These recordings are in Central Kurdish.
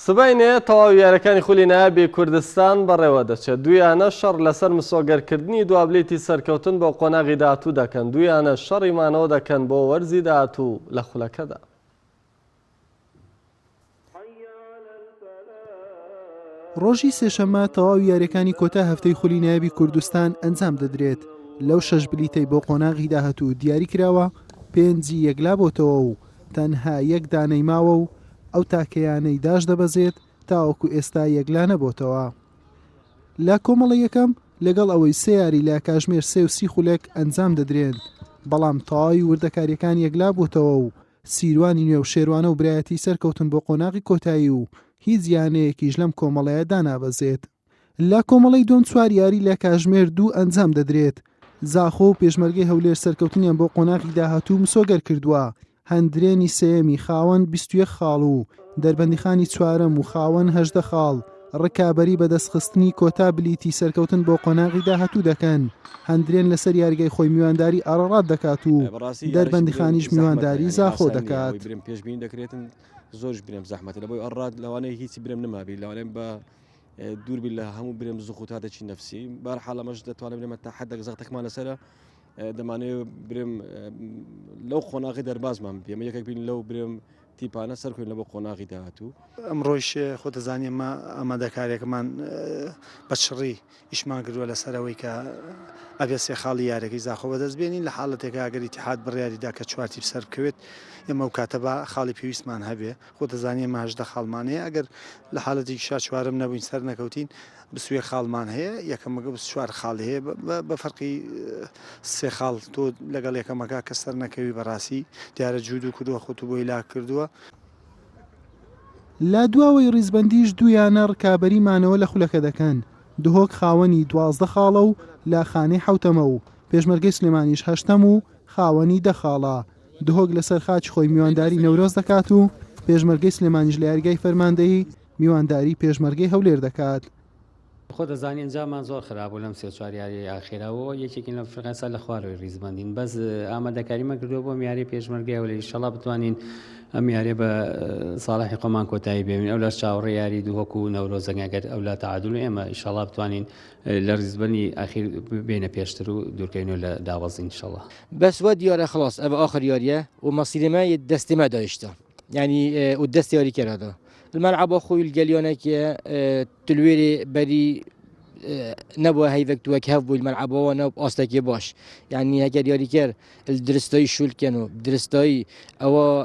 سبەینێ تەواوی یاریەکانی خولی نایابی كوردستان بەڕێوە دەچێت. دوو یانەش شەڕ لەسەر مسۆگەركردنی دو بلیتی سەركەوتن بۆ قۆناغی داهاتوو دەكەن. دوو یانەش شەری مانەوە دەكەن بۆ وەرزی داهاتوو لە خولەكەدا. ڕۆژی سێشەممە تەواوی یاریەکانی کۆتا هەفتەی خولی نایابی کوردستان ئەنجام دەدرێت. لەو 6 بلیتەی بۆ قۆناغی داهاتوو دیاری کراوە، 5 یەکلا بۆتەوە و تەنها یەک دانەی ماوە و ئەو تاکەیانەی داش دەبەزێت تاوەکو ئێستا یەکلا نەبۆتەوە. لە کۆمەڵە یەکەم لەگەڵ ئەوەی سێ یاری لە کاژمێر 30 خولێک ئەنجام دەدرێن، بەڵام تەواوی وردەکاریەکان یەکلا بۆتەوە و سیروانی نوێ و شێروانە و برایەتی سەرکەوتن بۆ قۆناغی کۆتایی و هیچ یانەیەکیش لەم کۆمەڵەیە دانابەزێت. لە کۆمەڵەی دوم 4 یاری لە کاژمێر 2 ئەنجام دەدرێت. زاخۆ و پێشمەرگەی هەولێر سەرکەوتنیان بۆ قۆناغی داهاتوو مسۆگەرکردووە. هەندرێنی سێمی خاوەن 21 خاڵ و دەربەندیخانی چوارەم و خاوەن 18 خاڵ ڕکابەری بەدەستخستنی کۆتا بلیتی سەرکەوتن بۆ قۆناغی داهاتوو دەکەن. هەندرێن لەسەر یاریگای خۆی میوانداری ئەڕەڕات دەکات و دەربەندیخانیش میوانداری زاخۆ دەکات. پێشبینی دەکرێتن زۆرش برێم زەحمەتە لەبۆی ئەڕات لەوانەیە هیچی برێم نەمابی لەوانەیە بە دووربی لە هەموو برێم زوخوتا دەچی نەفسی بەرحاڵ ئەمەش دەتوانێت برێمە تا حەدێک زەختێکمان لەسەرە دەمانەوێت برێم لەو قۆناغی دەربازمان بێمە یەکێک بین لەو برێم تیپانە سەرکەوتن لە بۆ قۆناغی داهاتوو. ئەمڕۆیش خۆتەزانانی ئەمە ئامادەکاریەکەمان بەشڕی ئیشمان کردووە لەسەرەوەی کە ئەبێ سێ خاڵی یاریەکەی زاخۆ بەدەستبێنین لە حاڵەتێکە ئەگەر ئیتیحاد بڕیاریدا کە چوارتی سەر بکەوێت ئێمە و کاتەبا خاڵی پێویستمان هەبێ. خۆتەزانانی ئێمە 18 خاڵمانەیە، ئەگەر لە حاڵەتی شا چوارم نەبووین سەر نەکەوتین 21 خاڵمان هەیە، یەکەمەکە 24 خاڵی هەیە بە فەرقی سێ خاڵ تۆ لەگەڵ یەکەمەکە کە سەر نەکەوی بەڕاستی دیارە جوود و کردووە خۆت بۆی لا کردووە. لا دواوەی ڕیزبەندیش دوو یانە ڕکابەری مانەوە لە خولەكە دەکەن. دهۆک خاوەنی 12 خاڵە و لا خانەی حوتەمە و پێشمەرگەی سلێمانیش 8ەم و خاوەنی 10 خاڵە. دهۆک لەسەر خاچ خۆی میوانداری نەورۆز دەکات و پێشمەرگەی سلێمانیش لە یاریگای فەرماندەیی میوانداری پێشمەرگەی هەولێر دەکات. خۆ دەزانین ئەنجاممان زۆر خراپ بوو لەم 3-4 یاری ئاخیرەوە، یەکێکی لە فرقەسە لە خوارەوەی ڕیزبەندین، بەس ئامادەکاریمە کردووە بۆ یاری پێشمەرگەی هەولێر. ئینشەڵڵا بتوانین ئەم یاریە بە ساڵحی خۆمان کۆتایی بێنین. ئەو لە چاوەڕێی یاری دووهۆک و نەورۆزەنگەگەر ئەو لە تەعادول ئێمە ئینشەڵڵا بتوانین لە ڕیزبەندی ئاخیر بێنە پێشتر و دوورکەینەوە لە داوەزین ئینشەڵڵا. بس وا دیارە خلاص ئەوە آخر یاریە ومصيري ما دەستی ما داشته يعني ودەستی یاری کراده الملعب أخوي الجليونك تلويري بري نبوه هيفك توك هفو الملعب هو نب أصلك باش يعني هكذا ياري كر الدرستاي شول كانوا درستاي أو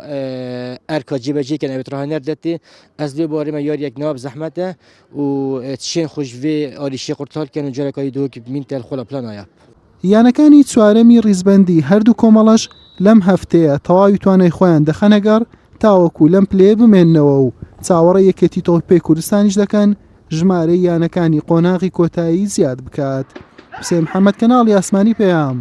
أركاجي بجي كان بتروح نردتي أصلي باري ما ياريك ناب زحمته وتشين خوش في أريشي قرطال كانوا جالك يدوك من تل خلا بلانايا. یانەکانی چوارەمی ڕیزبەندی هەردوو کۆمەڵەش لەم هەفتەیە تەواوی توانای خۆیان دەخەنەگەڕ تاوەکو لەم پلێ بمێننەوە و چاوەڕێ یەکێتی تۆپی کوردستانیش دەکەن ژمارەی یانەکانی قۆناغی کۆتایی زیاد بکات. حوسێن محەممەد کەناڵی ئاسمانی پێیام.